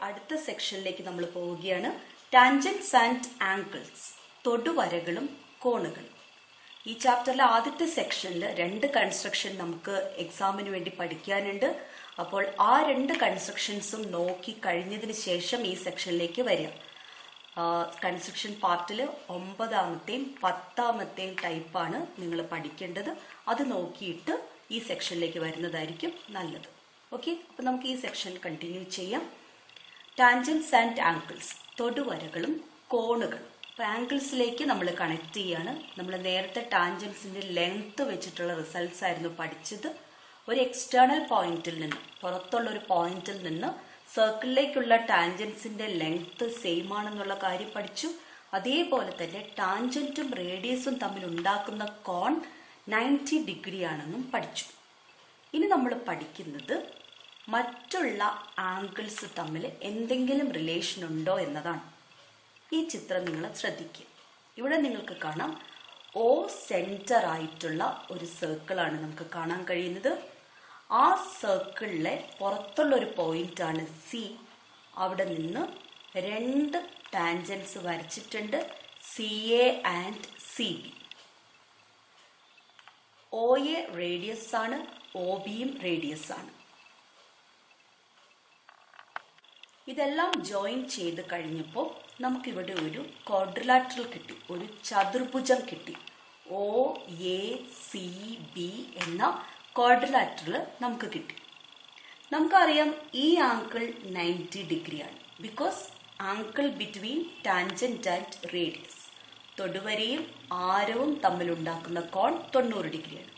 അടുത്ത സെക്ഷനിലേക്ക് നമ്മൾ പോവുകയാണ്. ടാൻജൻസ് ആൻഡ് ആംഗിൾസ്, തൊടുവരകളും കോണുകളും. ഈ ചാപ്റ്ററിലെ ആദ്യത്തെ സെക്ഷനിൽ 2 കൺസ്ട്രക്ഷൻ നമുക്ക് എക്സാമിന് വേണ്ടി പഠിക്കാനുണ്ട്. അപ്പോൾ ആ 2 കൺസ്ട്രക്ഷൻസും നോക്കി കഴിഞ്ഞതിന് ശേഷം ഈ സെക്ഷനിലേക്ക് വരിക. കൺസ്ട്രക്ഷൻ പാർട്ടിൽ 9ാമത്തെയും 10ാമത്തെയും ടൈപ്പാണ് നിങ്ങൾ പഠിക്കേണ്ടത്. അത് നോക്കിയിട്ട് ഈ സെക്ഷനിലേക്ക് വരുന്നതായിരിക്കും നല്ലത്. ഓക്കെ, അപ്പൊ നമുക്ക് ഈ സെക്ഷൻ കണ്ടിന്യൂ ചെയ്യാം. ടാൻജൻസ് ആൻഡ് ആംഗിൾസ്, തൊടുവരകളും കോണുകളും. അപ്പൊ ആംഗിൾസിലേക്ക് നമ്മൾ കണക്ട് ചെയ്യാണ്. നമ്മൾ നേരത്തെ ടാൻജൻസിന്റെ ലെങ്ത് വെച്ചിട്ടുള്ള റിസൾട്ട്സ് ആയിരുന്നു പഠിച്ചത്. ഒരു എക്സ്റ്റേണൽ പോയിന്റിൽ നിന്ന്, പുറത്തുള്ള ഒരു പോയിന്റിൽ നിന്ന് സർക്കിളിലേക്കുള്ള ടാൻജൻസിന്റെ ലെങ്ത് സെയിം ആണെന്നുള്ള കാര്യം പഠിച്ചു. അതേപോലെ തന്നെ ടാൻജന്റും റേഡിയസും തമ്മിൽ ഉണ്ടാക്കുന്ന കോൺ 90 ഡിഗ്രി ആണെന്നും പഠിച്ചു. ഇനി നമ്മൾ പഠിക്കുന്നത് മറ്റുള്ള ആംഗിൾസ് തമ്മിൽ എന്തെങ്കിലും റിലേഷൻ ഉണ്ടോ എന്നതാണ്. ഈ ചിത്രം നിങ്ങൾ ശ്രദ്ധിക്കുക. ഇവിടെ നിങ്ങൾക്ക് കാണാം O സെന്റർ ആയിട്ടുള്ള ഒരു സർക്കിളാണ് നമുക്ക് കാണാൻ കഴിയുന്നത്. ആ സർക്കിളിലെ പുറത്തുള്ള ഒരു പോയിന്റ് ആണ് C. അവിടെ നിന്ന് 2 ടാൻജൻസ് വരച്ചിട്ടുണ്ട്, CA and CB. OA radius ആണ്, OBയും റേഡിയസ് ആണ്. ഇതെല്ലാം ജോയിൻ ചെയ്ത് കഴിഞ്ഞപ്പോൾ നമുക്കിവിടെ ഒരു ക്വാഡ്രിലാറ്ററൽ കിട്ടി, ഒരു ചതുർഭുജം കിട്ടി. OACB എന്ന ക്വാഡ്രിലാറ്ററൽ നമുക്ക് കിട്ടി. നമുക്കറിയാം ഈ ആംഗിൾ 90 ഡിഗ്രിയാണ്. Because angle between tangent and radius, തൊടുവരയും ആരവും തമ്മിലുണ്ടാക്കുന്ന കോൺ 90 ഡിഗ്രിയാണ്.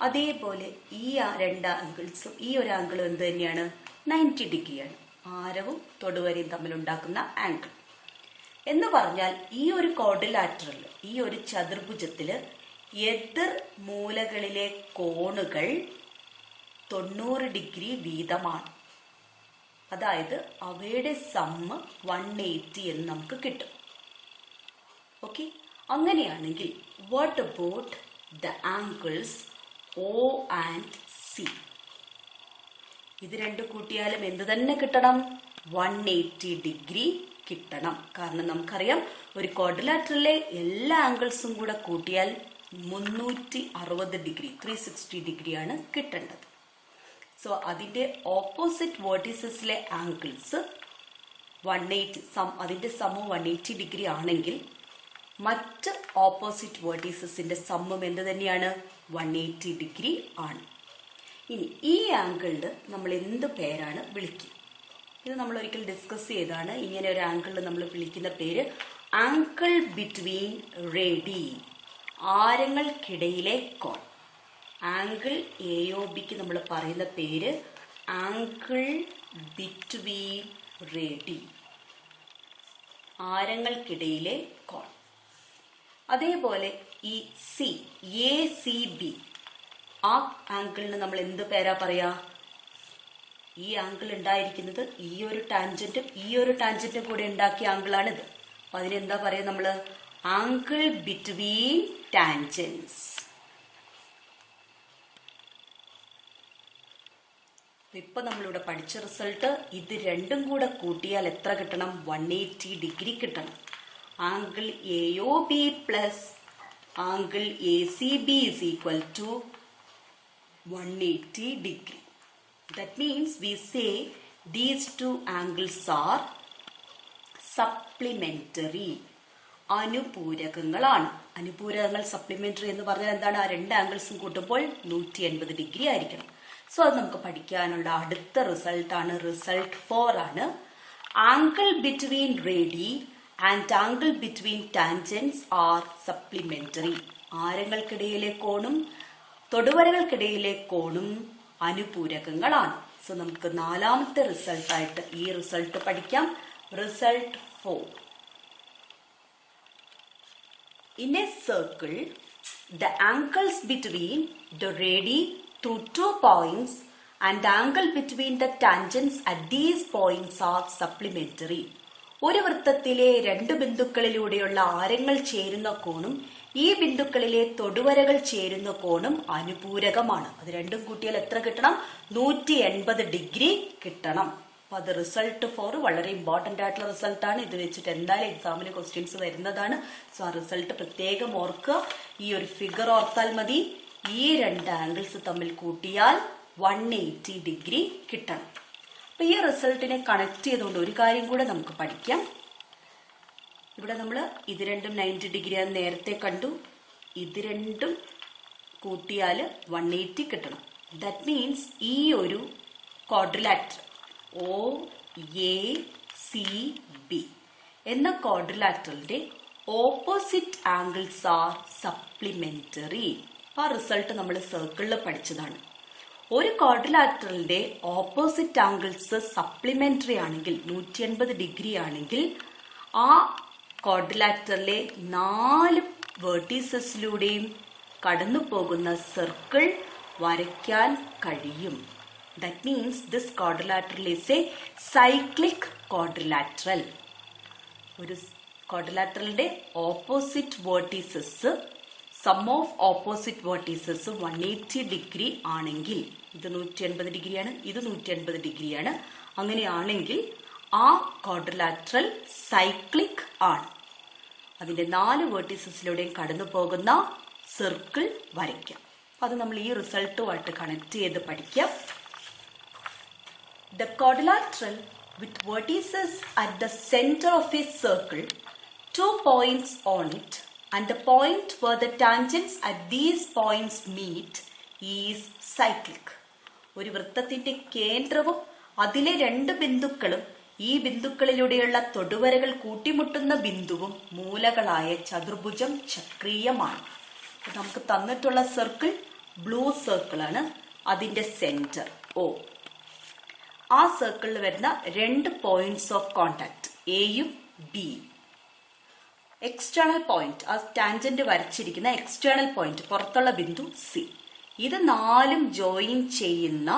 അതേപോലെ ഈ 2 ആംഗിൾസും, ഈ ഒരു ആംഗിളും എന്ത് തന്നെയാണ്? 90 ഡിഗ്രിയാണ്. ആരവും തൊടുവരയും തമ്മിലുണ്ടാക്കുന്ന ആംഗിൾ എന്ന് പറഞ്ഞാൽ ഈ ഒരു ക്വാഡ്രിലാറ്ററൽ, ഈ ഒരു ചതുർഭുജത്തില് എതിർ മൂലകളിലെ കോണുകൾ 90 ഡിഗ്രി വീതമാണ്. അതായത് അവയുടെ സമ്മ് 180 എന്ന് നമുക്ക് കിട്ടും. ഓക്കെ, അങ്ങനെയാണെങ്കിൽ what about the angles O and C? ഇത് 2 കൂട്ടിയാലും എന്ത് തന്നെ കിട്ടണം? 180 ഡിഗ്രി കിട്ടണം. കാരണം നമുക്കറിയാം ഒരു ക്വാഡ്രിലാറ്ററലിലെ എല്ലാ ആംഗിൾസും കൂടെ കൂട്ടിയാൽ 360 ഡിഗ്രി, 360 ഡിഗ്രിയാണ് കിട്ടേണ്ടത്. സോ അതിന്റെ ഓപ്പോസിറ്റ് വേർട്ടിസസിലെ ആംഗിൾസ് 180, അതിന്റെ സമ്മ് 180 ഡിഗ്രി ആണെങ്കിൽ മറ്റ് ഓപ്പോസിറ്റ് വേർട്ടിസസിന്റെ സമ്മും എന്ത് തന്നെയാണ്? 180 ഡിഗ്രി ആണ്. ഇനി ഈ ആംഗിളിൽ നമ്മൾ എന്ത് പേരാണ് വിളിക്കുക? ഇത് നമ്മൾ ഒരിക്കൽ ഡിസ്കസ് ചെയ്താണ്. ഇങ്ങനെ ഒരു ആംഗിളിൽ നമ്മൾ വിളിക്കുന്ന പേര് ആംഗിൾ ബിറ്റ്വീൻ റേഡി, ആരങ്ങൾക്കിടയിലെ കോൺ. ആംഗിൾ AOBക്ക് നമ്മൾ പറയുന്ന പേര് ആംഗിൾ ബിറ്റ്വീൻ റേഡി, ആരങ്ങൾക്കിടയിലെ കോൺ. അതേപോലെ ഈ ACB, ആ ആംഗിളിന് നമ്മൾ എന്ത് പേരാ പറയാ? ഈ ആംഗിൾ ഉണ്ടായിരിക്കുന്നത് ഈ ഒരു ടാൻജന്റും ഈ ഒരു ടാൻജന്റും കൂടെ ഉണ്ടാക്കിയ ആംഗിളാണിത്. അപ്പൊ അതിനെന്താ പറയാ നമ്മള്? Angle between tangents. ഇപ്പൊ നമ്മളിവിടെ പഠിച്ച റിസൾട്ട്, ഇത് 2ഉം കൂടെ കൂട്ടിയാൽ എത്ര കിട്ടണം? 180 ഡിഗ്രി കിട്ടണം. Angle AOB plus angle ACB is equal to 180 degree. That means we say these 2 angles are supplementary. അനുപൂരകങ്ങളാണ്. അനുപൂരകങ്ങൾ, supplementary എന്ന് പറഞ്ഞാൽ എന്താണ്? ആ 2 ആംഗിൾസും കൂട്ടുമ്പോൾ 180 ഡിഗ്രി ആയിരിക്കണം. സോ അത് നമുക്ക് പഠിക്കാനുള്ള അടുത്ത റിസൾട്ട് ആണ്, റിസൾട്ട് 4 ആണ്. Angle between radii and angle between tangents are supplementary. ആരങ്ങൾക്കിടയിലെ കോണും തൊടുവരകൾക്കിടയിലെ കോണും അനുപൂരകങ്ങളാണ്. സോ നമുക്ക് 4ാമത്തെ റിസൾട്ടായിട്ട് ഈ റിസൾട്ട് പഠിക്കാം. Result 4. In a circle, the angles between the radii through 2 points and the angle between the tangents at these points are supplementary. ഒരു വൃത്തത്തിലെ 2 ബിന്ദുക്കളിലൂടെയുള്ള ആരങ്ങൾ ചേരുന്ന കോണും ഈ ബിന്ദുക്കളിലെ തൊടുവരകൾ ചേരുന്ന കോണും അനുപൂരകമാണ്. അത് 2ഉം കൂട്ടിയാൽ എത്ര കിട്ടണം? 180 ഡിഗ്രി കിട്ടണം. അപ്പൊ അത് റിസൾട്ട് 4 വളരെ ഇമ്പോർട്ടന്റ് ആയിട്ടുള്ള റിസൾട്ടാണ്. ഇത് വെച്ചിട്ട് എന്തായാലും എക്സാമിന് ക്വസ്റ്റ്യൻസ് വരുന്നതാണ്. സോ ആ റിസൾട്ട് പ്രത്യേകം ഓർക്കുക. ഈ ഒരു ഫിഗർ ഓർത്താൽ മതി. ഈ രണ്ട് ആംഗിൾസ് തമ്മിൽ കൂട്ടിയാൽ 180 ഡിഗ്രി കിട്ടണം. അപ്പൊ ഈ റിസൾട്ടിനെ കണക്ട് ചെയ്തുകൊണ്ട് ഒരു കാര്യം കൂടെ നമുക്ക് പഠിക്കാം. ഇവിടെ നമ്മൾ ഇത് രണ്ടും 90 ഡിഗ്രിയാന്ന് നേരത്തെ കണ്ടു. ഇത് രണ്ടും കൂട്ടിയാൽ 180 കിട്ടണം. ദാറ്റ് മീൻസ് ഈ ഒരു ക്വാഡ്രിലാറ്ററൽ OACB എന്ന ക്വാഡ്രിലാറ്ററലിന്റെ ഓപ്പോസിറ്റ് ആംഗിൾസ് ആർ സപ്ലിമെന്ററി. ആ റിസൾട്ട് നമ്മൾ സർക്കിളിൽ പഠിച്ചതാണ്. ഒരു ക്വാഡ്രിലാറ്ററലിന്റെ ഓപ്പോസിറ്റ് ആംഗിൾസ് സപ്ലിമെന്ററി ആണെങ്കിൽ 180 ഡിഗ്രി ആണെങ്കിൽ ആ ക്വാഡ്രിലാറ്ററിലെ 4 വെർട്ടീസസിലൂടെയും കടന്നു പോകുന്ന സർക്കിൾ വരയ്ക്കാൻ കഴിയും. That means this quadrilateral is a cyclic quadrilateral. ഒരു ക്വാഡ്രിലാറ്ററലിന്റെ opposite vertices sum of opposite vertices 180 degree ആണെങ്കിൽ, ഇത് 180 ഡിഗ്രിയാണ്, ഇത് 180 ഡിഗ്രിയാണ്, അങ്ങനെയാണെങ്കിൽ ആ ക്വാഡ്രിലാറ്ററൽ സൈക്ലിക് ആണ്. അതിന്റെ 4 വെർട്ടീസസിലൂടെയും കടന്നു പോകുന്ന സർക്കിൾ വരയ്ക്കാം. അത് നമ്മൾ ഈ റിസൾട്ടുമായിട്ട് കണക്ട് ചെയ്ത് പഠിക്കാം. The quadrilateral with vertices at the center of a circle, 2 points on it, and the point where the tangents at these points meet is cyclic. ഒരു വൃത്തത്തിന്റെ കേന്ദ്രവും അതിലെ 2 ബിന്ദുക്കളും ഈ ബിന്ദുക്കളിലൂടെയുള്ള തൊടുവരകൾ കൂട്ടിമുട്ടുന്ന ബിന്ദുവും മൂലകളായ ചതുർഭുജം ചക്രീയമാണ്. നമുക്ക് തന്നിട്ടുള്ള സർക്കിൾ ബ്ലൂ സർക്കിൾ ആണ്. അതിന്റെ സെന്റർ O. ആ സർക്കിളിൽ വരുന്ന 2 പോയിന്റ്സ് ഓഫ് കോണ്ടാക്ട് എയും ബിയും. എക്സ്റ്റേണൽ പോയിന്റ്, ആ ടാൻജന്റ് വരച്ചിരിക്കുന്ന എക്സ്റ്റേണൽ പോയിന്റ്, പുറത്തുള്ള ബിന്ദു സി. ഇത് 4ഉം ജോയിൻ ചെയ്യുന്ന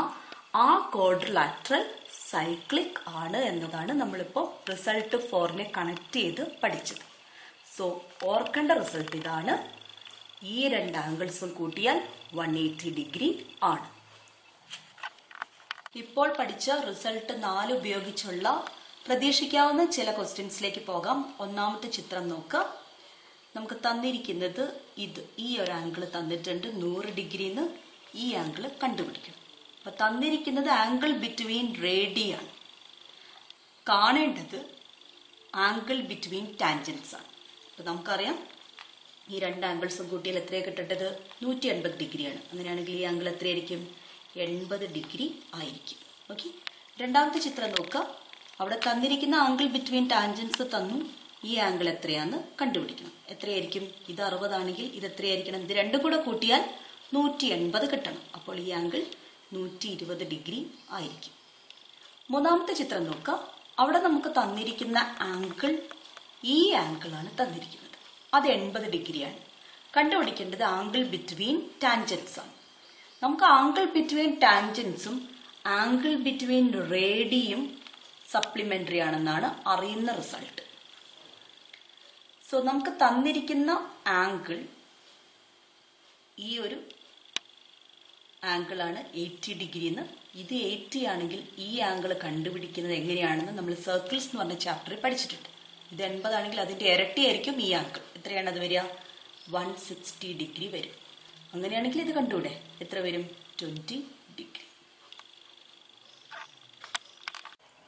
ആ ക്വാഡ്രിലാറ്ററൽ സൈക്ലിക് ആണ് എന്നതാണ് നമ്മളിപ്പോൾ റിസൾട്ട് 4നെ കണക്ട് ചെയ്ത് പഠിച്ചത്. സോ ഓർക്കേണ്ട റിസൾട്ട് ഇതാണ്. ഈ 2 ആംഗിൾസും കൂട്ടിയാൽ 180 ഡിഗ്രി ആണ്. ഇപ്പോൾ പഠിച്ച റിസൾട്ട് 4 ഉപയോഗിച്ചുള്ള പ്രതീക്ഷിക്കാവുന്ന ചില ക്വസ്റ്റ്യൻസിലേക്ക് പോകാം. ഒന്നാമത്തെ ചിത്രം നോക്കാം. നമുക്ക് തന്നിരിക്കുന്നത് ഈ ഒരു ആംഗിൾ തന്നിട്ടുണ്ട് 100 ഡിഗ്രിന്ന്. ഈ ആംഗിൾ കണ്ടുപിടിക്കണം. അപ്പൊ തന്നിരിക്കുന്നത് ആംഗിൾ ബിറ്റ്വീൻ റേഡിയാണ്. കാണേണ്ടത് ആംഗിൾ ബിറ്റ്വീൻ ടാൻജൻസ് ആണ്. അപ്പൊ നമുക്കറിയാം ഈ 2 ആംഗിൾസും കൂട്ടിയാൽ എത്രയാണ് കിട്ടേണ്ടത്? 180 ഡിഗ്രിയാണ്. അങ്ങനെയാണെങ്കിൽ ഈ ആംഗിൾ എത്രയായിരിക്കും? 80 ഡിഗ്രി ആയിരിക്കും. ഓക്കെ. രണ്ടാമത്തെ ചിത്രം നോക്കുക. അവിടെ തന്നിരിക്കുന്ന ആംഗിൾ ബിറ്റ്വീൻ ടാൻജൻസ് തന്നു. ഈ ആംഗിൾ എത്രയാന്ന് കണ്ടുപിടിക്കണം. എത്രയായിരിക്കും? ഇത് 60 ആണെങ്കിൽ ഇത് എത്രയായിരിക്കണം? ഇത് രണ്ടും കൂടെ കൂട്ടിയാൽ 180 കിട്ടണം. അപ്പോൾ ഈ ആംഗിൾ 120 ഡിഗ്രി ആയിരിക്കും. മൂന്നാമത്തെ ചിത്രം നോക്കുക. അവിടെ നമുക്ക് തന്നിരിക്കുന്ന ആംഗിൾ ഈ ആംഗിളാണ് തന്നിരിക്കുന്നത്. അത് 80 ഡിഗ്രിയാണ്. കണ്ടുപിടിക്കേണ്ടത് ആംഗിൾ ബിറ്റ്വീൻ ടാൻജൻസ് ആണ്. നമുക്ക് ആംഗിൾ ബിറ്റ്വീൻ ടാൻജൻസും ആംഗിൾ ബിറ്റ്വീൻ റേഡിയും സപ്ലിമെന്ററി ആണെന്നാണ് അറിയുന്ന റിസൾട്ട്. സോ നമുക്ക് തന്നിരിക്കുന്ന ആംഗിൾ ഈ ഒരു ആംഗിളാണ് 80 ഡിഗ്രിന്ന്. ഇത് 80 ആണെങ്കിൽ ഈ ആംഗിൾ കണ്ടുപിടിക്കുന്നത് എങ്ങനെയാണെന്ന് നമ്മൾ സർക്കിൾസ് എന്ന് പറഞ്ഞ ചാപ്റ്ററിൽ പഠിച്ചിട്ടുണ്ട്. ഇത് 80 ആണെങ്കിൽ അതിന്റെ ഇരട്ടിയായിരിക്കും ഈ ആംഗിൾ. എത്രയാണ് അത് വരിക? 160 ഡിഗ്രി വരും. അങ്ങനെയാണെങ്കിൽ ഇത് കണ്ടൂടെ? എത്ര വരും? 20 ഡിഗ്രി.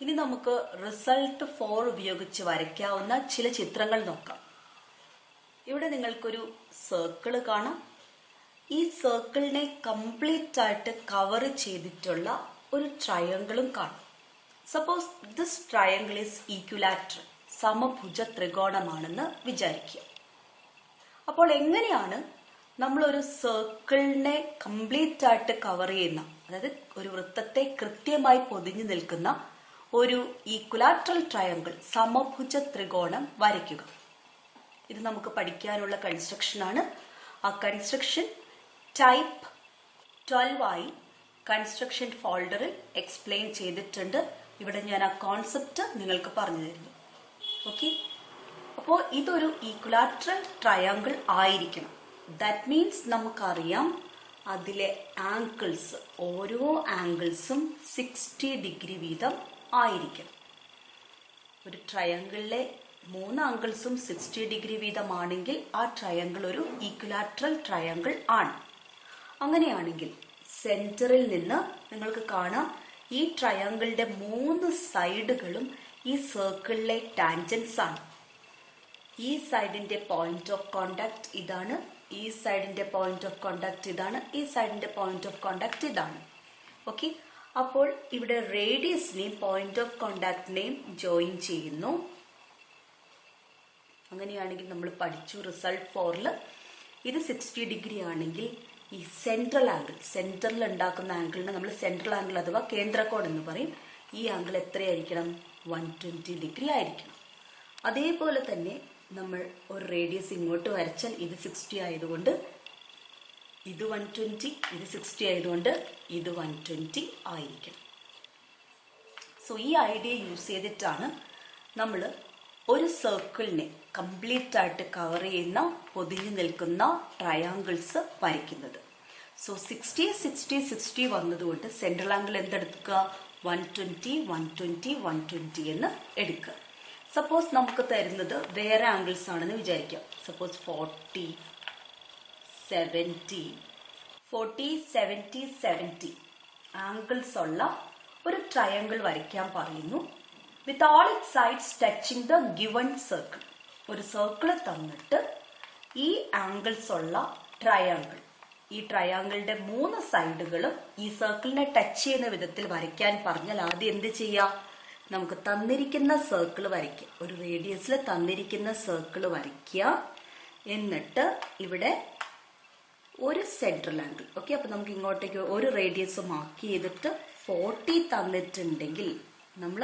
ഇനി നമുക്ക് റിസൾട്ട് 4 ഉപയോഗിച്ച് വരയ്ക്കാവുന്ന ചില ചിത്രങ്ങൾ നോക്കാം. ഇവിടെ നിങ്ങൾക്കൊരു സർക്കിൾ കാണാം. ഈ സർക്കിളിനെ കംപ്ലീറ്റ് ആയിട്ട് കവർ ചെയ്തിട്ടുള്ള ഒരു ട്രയാങ്കിളും കാണാം. സപ്പോസ് ദിസ് ട്രയാങ്കിൾ ഈസ് ഈക്വിലാറ്ററൽ, സമഭുജ ത്രികോണമാണെന്ന് വിചാരിക്കുക. അപ്പോൾ എങ്ങനെയാണ് നമ്മളൊരു സർക്കിളിനെ കംപ്ലീറ്റ് ആയിട്ട് കവർ ചെയ്യുന്ന, അതായത് ഒരു വൃത്തത്തെ കൃത്യമായി പൊതിഞ്ഞു നിൽക്കുന്ന ഒരു ഈക്വിലാറ്ററൽ ട്രയാങ്കിൾ, സമഭുജ ത്രികോണം വരയ്ക്കുക? ഇത് നമുക്ക് പഠിക്കാനുള്ള കൺസ്ട്രക്ഷനാണ്. ആ കൺസ്ട്രക്ഷൻ ടൈപ്പ് 12 കൺസ്ട്രക്ഷൻ ഫോൾഡറിൽ എക്സ്പ്ലെയിൻ ചെയ്തിട്ടുണ്ട്. ഇവിടെ ഞാൻ ആ കോൺസെപ്റ്റ് നിങ്ങൾക്ക് പറഞ്ഞു തരുന്നു. ഓക്കെ. അപ്പോൾ ഇതൊരു ഈക്വിലാറ്ററൽ ട്രയാങ്കിൾ ആയിരിക്കണം. ദാറ്റ് മീൻസ് നമുക്കറിയാം അതിലെ ആംഗിൾസ്, ഓരോ ആംഗിൾസും 60 ഡിഗ്രി വീതം ആയിരിക്കണം. ഒരു ട്രയാങ്കിളിലെ 3 ആംഗിൾസും 60 ഡിഗ്രി വീതമാണെങ്കിൽ ആ ട്രയാങ്കിൾ ഒരു ഈക്വിലാറ്ററൽ ട്രയാങ്കിൾ ആണ്. അങ്ങനെയാണെങ്കിൽ സെന്ററിൽ നിന്ന് നിങ്ങൾക്ക് കാണാം ഈ ട്രയാങ്കിളിന്റെ 3 സൈഡുകളും ഈ സർക്കിളിലെ ടാൻജൻസ് ആണ്. ഈ സൈഡിന്റെ പോയിന്റ് ഓഫ് കോണ്ടാക്ട് ഇതാണ്, ഈ സൈഡിന്റെ പോയിന്റ് ഓഫ് കോണ്ടാക്ട് ഇതാണ്, ഈ സൈഡിന്റെ പോയിന്റ് ഓഫ് കോണ്ടാക്ട് ഇതാണ്. ഓക്കെ, അപ്പോൾ ഇവിടെ റേഡിയസിനെയും പോയിന്റ് ഓഫ് കോണ്ടാക്ടിനെയും ജോയിൻ ചെയ്യുന്നു. അങ്ങനെയാണെങ്കിൽ നമ്മൾ പഠിച്ചു റിസൾട്ട് 4 ഇത് 60 ഡിഗ്രി ആണെങ്കിൽ ഈ സെൻട്രൽ ആംഗിൾ, സെന്ററിൽ ഉണ്ടാക്കുന്ന ആംഗിളിനെ നമ്മൾ സെൻട്രൽ ആംഗിൾ അഥവാ കേന്ദ്രകോൺ എന്ന് പറയും. ഈ ആംഗിൾ എത്രയായിരിക്കണം? 120 ഡിഗ്രി ആയിരിക്കണം. അതേപോലെ തന്നെ നമ്മൾ ഒരു റേഡിയസ് ഇങ്ങോട്ട് വരച്ചാൽ ഇത് 60 ആയതുകൊണ്ട് ഇത് 120, ഇത് 60 ആയതുകൊണ്ട് ഇത് 120 ആയിരിക്കണം. സോ ഈ ഐഡിയ യൂസ് ചെയ്തിട്ടാണ് നമ്മൾ ഒരു സർക്കിളിനെ കംപ്ലീറ്റ് ആയിട്ട് കവർ ചെയ്യുന്ന പൊതിഞ്ഞു നിൽക്കുന്ന ട്രയാങ്കിൾസ് വരയ്ക്കുന്നത്. സോ 60 60 60 വന്നതുകൊണ്ട് സെൻട്രൽ ആംഗിൾ എന്തെടുക്കുക? 120 120 120 എന്ന് എടുക്കുക. സപ്പോസ് നമുക്ക് തരുന്നത് വേറെ ആംഗിൾസ് ആണെന്ന് വിചാരിക്കാം. സപ്പോസ് 40 70 ആംഗിൾസ് ഉള്ള ഒരു ട്രയാങ്കിൾ വരയ്ക്കാൻ പറയുന്നു. With all it sides touching the given circle. ഒരു സർക്കിൾ തന്നിട്ട് ഈ ആംഗിൾസ് ഉള്ള ട്രയാങ്കിൾ, ഈ ട്രയാങ്കിളിന്റെ 3 സൈഡുകളും ഈ സർക്കിളിനെ ടച്ച് ചെയ്യുന്ന വിധത്തിൽ വരയ്ക്കാൻ പറഞ്ഞാൽ ആദ്യം എന്ത് ചെയ്യാം? നമുക്ക് തന്നിരിക്കുന്ന സർക്കിൾ വരയ്ക്കുക. ഒരു റേഡിയസിൽ തന്നിരിക്കുന്ന സർക്കിൾ വരയ്ക്കുക. എന്നിട്ട് ഇവിടെ ഒരു സെൻട്രൽ ആംഗിൾ. ഓക്കെ, അപ്പൊ നമുക്ക് ഇങ്ങോട്ടേക്ക് ഒരു റേഡിയസ് മാർക്ക് ചെയ്തിട്ട് 40 തന്നിട്ടുണ്ടെങ്കിൽ നമ്മൾ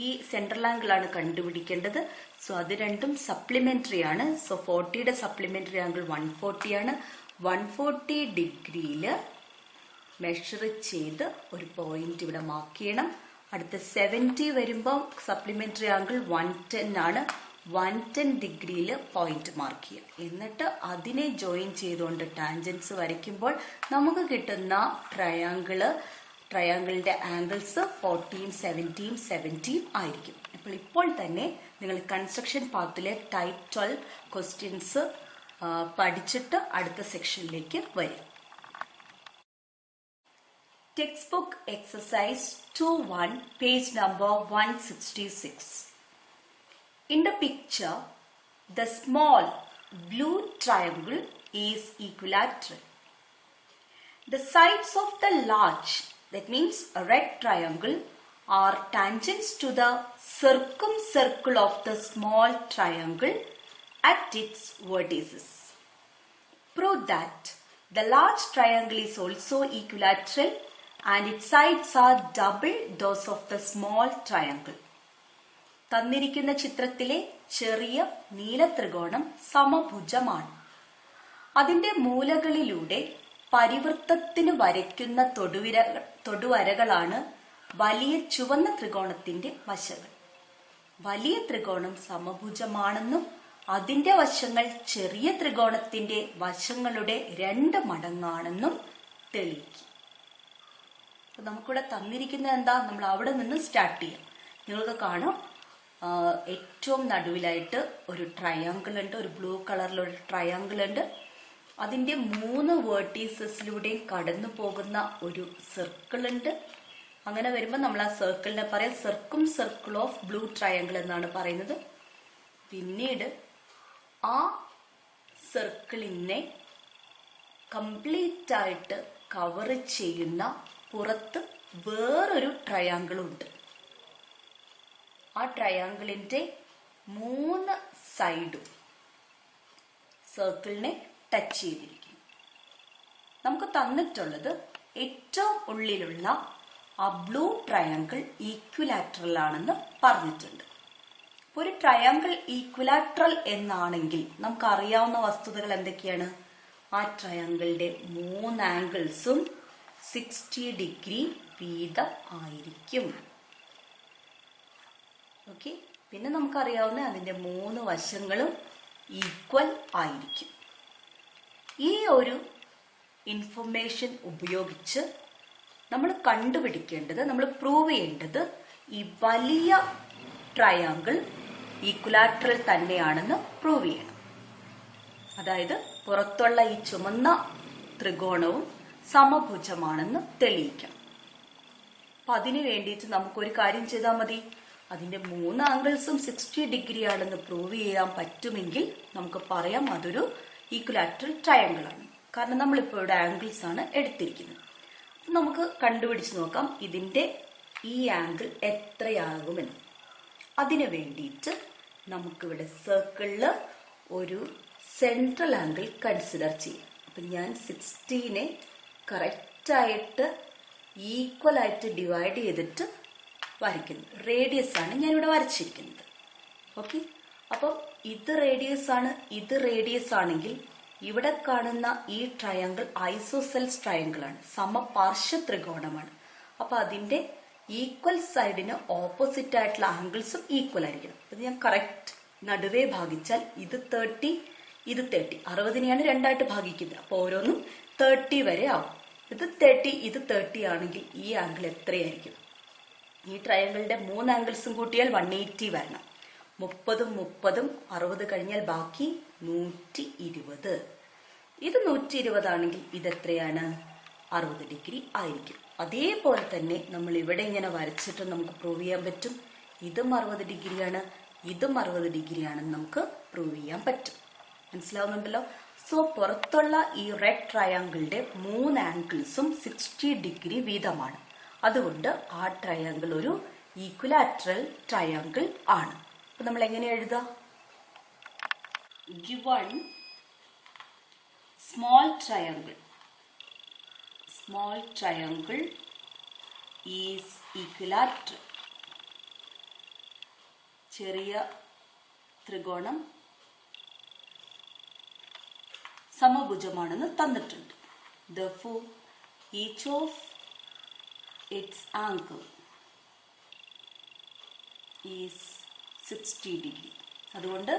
ഈ സെൻട്രൽ ആംഗിൾ ആണ് കണ്ടുപിടിക്കേണ്ടത്. സോ അത് രണ്ടും സപ്ലിമെന്ററി ആണ്. സോ 40യുടെ സപ്ലിമെന്ററി ആംഗിൾ 140 ആണ്. 140 ഡിഗ്രിയിൽ മെഷർ ചെയ്ത് ഒരു പോയിന്റ് ഇവിടെ മാർക്ക് ചെയ്യണം. അടുത്ത 70 വരുമ്പോൾ സപ്ലിമെന്ററി ആംഗിൾ 110 ആണ്. 110 ഡിഗ്രിയിൽ പോയിന്റ് മാർക്ക് ചെയ്യുക. എന്നിട്ട് അതിനെ ജോയിൻ ചെയ്തുകൊണ്ട് ടാൻജൻസ് വരയ്ക്കുമ്പോൾ നമുക്ക് കിട്ടുന്ന ട്രയാങ്കിളിന്റെ ആംഗിൾസ് 40 70 70 ആയിരിക്കും. ഇപ്പോൾ തന്നെ നിങ്ങൾ കൺസ്ട്രക്ഷൻ പാത്തിലെ ടൈപ്പ് 12 ക്വസ്റ്റ്യൻസ് പഠിച്ചിട്ട് അടുത്ത സെക്ഷനിലേക്ക് വരും. Textbook exercise 2-1, page number 166. In the picture, the small blue triangle is equilateral. The sides of the large, that means a red triangle, are tangents to the circumcircle of the small triangle at its vertices. Prove that the large triangle is also equilateral and its sides are double those of the small triangle. തന്നിരിക്കുന്ന ചിത്രത്തിലെ ചെറിയ നീല ത്രികോണം സമഭുജമാണ്. അതിന്റെ മൂലകളിലൂടെ പരിവൃത്തത്തിന് വരയ്ക്കുന്ന തൊടുവരകളാണ് വലിയ ചുവന്ന ത്രികോണത്തിന്റെ വശങ്ങൾ. വലിയ ത്രികോണം സമഭുജമാണെന്നും അതിന്റെ വശങ്ങൾ ചെറിയ ത്രികോണത്തിന്റെ വശങ്ങളുടെ 2 മടങ്ങാണെന്നും തെളിയിക്കും. നമുക്കിവിടെ തന്നിരിക്കുന്നത് എന്താ? നമ്മൾ അവിടെ നിന്ന് സ്റ്റാർട്ട് ചെയ്യാം. നിങ്ങൾക്ക് കാണാം ഏറ്റവും നടുവിലായിട്ട് ഒരു ട്രയാങ്കിൾ ഉണ്ട്, ഒരു ബ്ലൂ കളറിലൊരു ട്രയാങ്കിൾ ഉണ്ട്. അതിന്റെ 3 വേർട്ടീസസിലൂടെയും കടന്നു പോകുന്ന ഒരു സർക്കിൾ ഉണ്ട്. അങ്ങനെ വരുമ്പോൾ നമ്മൾ ആ സർക്കിളിനെ പറയാം സർക്കിൾ ഓഫ് ബ്ലൂ ട്രയാങ്കിൾ എന്നാണ് പറയുന്നത്. പിന്നീട് ആ സർക്കിളിനെ കംപ്ലീറ്റ് ആയിട്ട് കവർ ചെയ്യുന്ന പുറത്ത് വേറൊരു ട്രയാങ്കിൾ ഉണ്ട്. ആ ട്രയാങ്കിളിന്റെ 3 സൈഡും സർക്കിളിനെ ടച്ച് ചെയ്തിരിക്കുന്നു. നമുക്ക് തന്നിട്ടുള്ളത് ഏറ്റവും ഉള്ളിലുള്ള ആ ബ്ലൂ ട്രയാങ്കിൾ ഈക്വിലാറ്ററൽ ആണെന്ന് പറഞ്ഞിട്ടുണ്ട്. ഒരു ട്രയാങ്കിൾ ഈക്വിലാറ്ററൽ എന്നാണെങ്കിൽ നമുക്ക് അറിയാവുന്ന വസ്തുതകൾ എന്തൊക്കെയാണ്? ആ ട്രയാങ്കിളിന്റെ 3 ആംഗിൾസും 60 ഡിഗ്രി വീതം ആയിരിക്കും. ഓക്കെ, പിന്നെ നമുക്കറിയാവുന്ന അതിന്റെ 3 വശങ്ങളും ഈക്വൽ ആയിരിക്കും. ഈ ഒരു ഇൻഫർമേഷൻ ഉപയോഗിച്ച് നമ്മൾ കണ്ടുപിടിക്കേണ്ടത്, നമ്മൾ പ്രൂവ് ചെയ്യേണ്ടത് ഈ വലിയ ട്രയാങ്കിൾ ഈക്വലാറ്ററൽ തന്നെയാണെന്ന് പ്രൂവ് ചെയ്യണം. അതായത് പുറത്തുള്ള ഈ ചുമന്ന ത്രികോണവും സമഭുജമാണെന്ന് തെളിയിക്കണം. അപ്പൊ അതിനു വേണ്ടിയിട്ട് നമുക്കൊരു കാര്യം ചെയ്താൽ മതി. അതിന്റെ 3 ആംഗിൾസും 60 ഡിഗ്രി ആണെന്ന് പ്രൂവ് ചെയ്യാൻ പറ്റുമെങ്കിൽ നമുക്ക് പറയാം അതൊരു ഈക്വലാറ്ററൽ ട്രയാങ്കിൾ ആണ്. കാരണം നമ്മളിപ്പോൾ ഇവിടെ ആംഗിൾസ് ആണ് എടുത്തിരിക്കുന്നത്. നമുക്ക് കണ്ടുപിടിച്ച് നോക്കാം ഇതിന്റെ ഈ ആംഗിൾ എത്രയാകുമെന്ന്. അതിനു വേണ്ടിയിട്ട് നമുക്കിവിടെ സർക്കിളില് ഒരു സെൻട്രൽ ആംഗിൾ കൺസിഡർ ചെയ്യാം. അപ്പൊ ഞാൻ 60നെ കറക്റ്റായിട്ട് ഈക്വൽ ആയിട്ട് ഡിവൈഡ് ചെയ്തിട്ട് വരയ്ക്കുന്നു. റേഡിയസ് ആണ് ഞാനിവിടെ വരച്ചിരിക്കുന്നത്. ഓക്കെ, അപ്പം ഇത് റേഡിയസ് ആണ്, ഇത് റേഡിയസ് ആണെങ്കിൽ ഇവിടെ കാണുന്ന ഈ ട്രയാങ്കിൾ ഐസോസെൽസ് ട്രയാങ്കിൾ ആണ്, സമപാർശ്വ ത്രികോണമാണ്. അപ്പൊ അതിന്റെ ഈക്വൽ സൈഡിന് ഓപ്പോസിറ്റ് ആയിട്ടുള്ള ആംഗിൾസും ഈക്വൽ ആയിരിക്കണം. ഇത് ഞാൻ കറക്റ്റ് നടുവേ ഭാഗിച്ചാൽ ഇത് 30, ഇത് 30. 60നെയാണ് 2ആയിട്ട് ഭാഗിക്കുന്നത്. അപ്പൊ ഓരോന്നും 30 വരെ ആവും. ഇത് 30, ഇത് 30 ആണെങ്കിൽ ഈ ആംഗിൾ എത്രയായിരിക്കും? ഈ ട്രയാങ്കിളിന്റെ 3 ആംഗിൾസും കൂട്ടിയാൽ 180 വരണം. 30ഉം 30ഉം 60 കഴിഞ്ഞാൽ ബാക്കി 120. ഇത് 120 ആണെങ്കിൽ ഇതെത്രയാണ്? 60 ഡിഗ്രി ആയിരിക്കും. അതേപോലെ തന്നെ നമ്മൾ ഇവിടെ ഇങ്ങനെ വരച്ചിട്ട് നമുക്ക് പ്രൂവ് ചെയ്യാൻ പറ്റും. ഇതും 60 ഡിഗ്രിയാണ്, ഇതും 60 ഡിഗ്രിയാണെന്ന് നമുക്ക് പ്രൂവ് ചെയ്യാൻ പറ്റും. മനസ്സിലാവുന്നുണ്ടല്ലോ? സോ പുറത്തുള്ള ഈ റെഡ് ട്രയാങ്കിളിന്റെ 3 ആംഗിൾസും 60 ഡിഗ്രി വീതമാണ്. അതുകൊണ്ട് ആ ട്രയാങ്കിൾ ഒരു ഈക്വലാറ്ററൽ ട്രയാങ്കിൾ ആണ്. അപ്പൊ നമ്മൾ എങ്ങനെ എഴുതാം? Given small triangle is equilateral. ചെറിയ ത്രികോണം സമഭുജമാണെന്ന് തന്നിട്ടുണ്ട്. Therefore, each of its angle is 60 degree. അതുകൊണ്ട്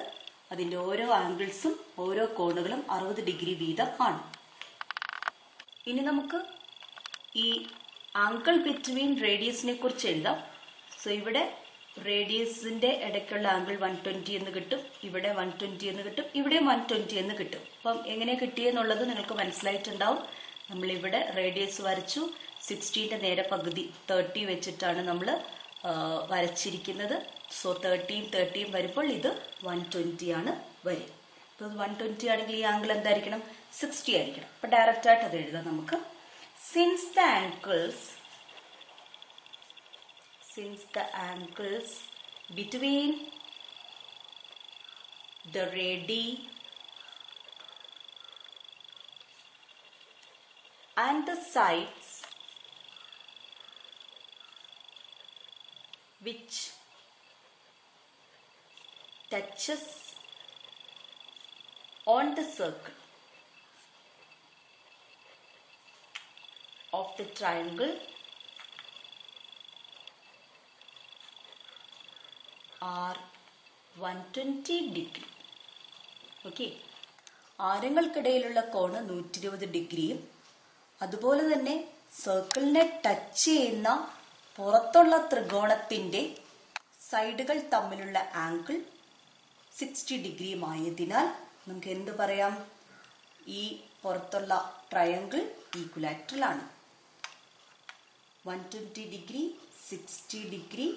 അതിന്റെ ഓരോ ആംഗിൾസും ഓരോ കോണുകളും 60 ഡിഗ്രി വീതം ആണ്. ഇനി നമുക്ക് ഈ ആംഗിൾ ബിറ്റ്വീൻ റേഡിയസിനെ കുറിച്ച് എഴുതാം. സോ ഇവിടെ റേഡിയസിന്റെ ഇടയ്ക്കുള്ള ആംഗിൾ 120 എന്ന് കിട്ടും, ഇവിടെ 120 എന്ന് കിട്ടും, ഇവിടെ 120 എന്ന് കിട്ടും. അപ്പം എങ്ങനെ കിട്ടിയെന്നുള്ളത് നിങ്ങൾക്ക് മനസ്സിലായിട്ടുണ്ടാവും. നമ്മളിവിടെ റേഡിയസ് വരച്ചു, 60ന്റെ നേരെ പകുതി 30 വെച്ചിട്ടാണ് നമ്മൾ വരച്ചിരിക്കുന്നത്. സോ 30 വരുമ്പോൾ ഇത് 120 ആണ് വരിക. അപ്പോൾ 120 ആണെങ്കിൽ ഈ ആംഗിൾ എന്തായിരിക്കണം? 60 ആയിരിക്കണം. അപ്പൊ ഡയറക്റ്റ് ആയിട്ട് അത് എഴുതാം നമുക്ക്. Since the angles between the radii and the sides which touches on the circle of the triangle are 120 degree. Okay, ആരങ്ങൾക്കിടയിലുള്ള കോണ് 120 ഡിഗ്രിയും അതുപോലെ തന്നെ സർക്കിളിനെ ടച്ച് ചെയ്യുന്ന പുറത്തുള്ള ത്രികോണത്തിന്റെ സൈഡുകൾ തമ്മിലുള്ള ആംഗിൾ 60 ഡിഗ്രിയുമായതിനാൽ നമുക്ക് എന്ത് പറയാം? ഈ പുറത്തുള്ള ട്രയാങ്കിൾ ഈക്വലാറ്ററൽ ആണ്. 120 degree, 60 degree,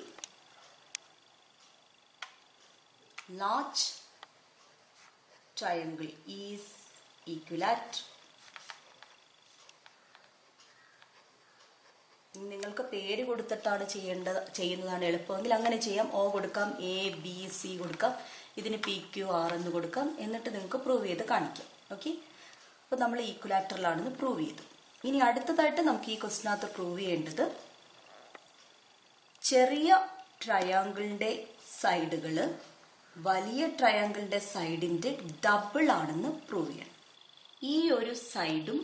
large triangle is equilateral. നിങ്ങൾക്ക് പേര് കൊടുത്തിട്ടാണ് ചെയ്യുന്നതാണ് എളുപ്പമെങ്കിൽ അങ്ങനെ ചെയ്യാം. O കൊടുക്കാം, ABC കൊടുക്കാം, ഇതിന് PQR എന്ന് കൊടുക്കാം. എന്നിട്ട് നിങ്ങൾക്ക് പ്രൂവ് ചെയ്ത് കാണിക്കാം. ഓക്കെ, അപ്പൊ നമ്മൾ ഈക്വലാറ്ററൽ ആണെന്ന് പ്രൂവ് ചെയ്തു. ഇനി അടുത്തതായിട്ട് നമുക്ക് ഈ ക്വസ്റ്റിനകത്ത് പ്രൂവ് ചെയ്യേണ്ടത് ചെറിയ ട്രയാങ്കിളിന്റെ സൈഡുകള് വലിയ ട്രയാങ്കിളിന്റെ സൈഡിന്റെ ഡബിൾ ആണെന്ന് പ്രൂവ് ചെയ്യണം. ഈ ഒരു സൈഡും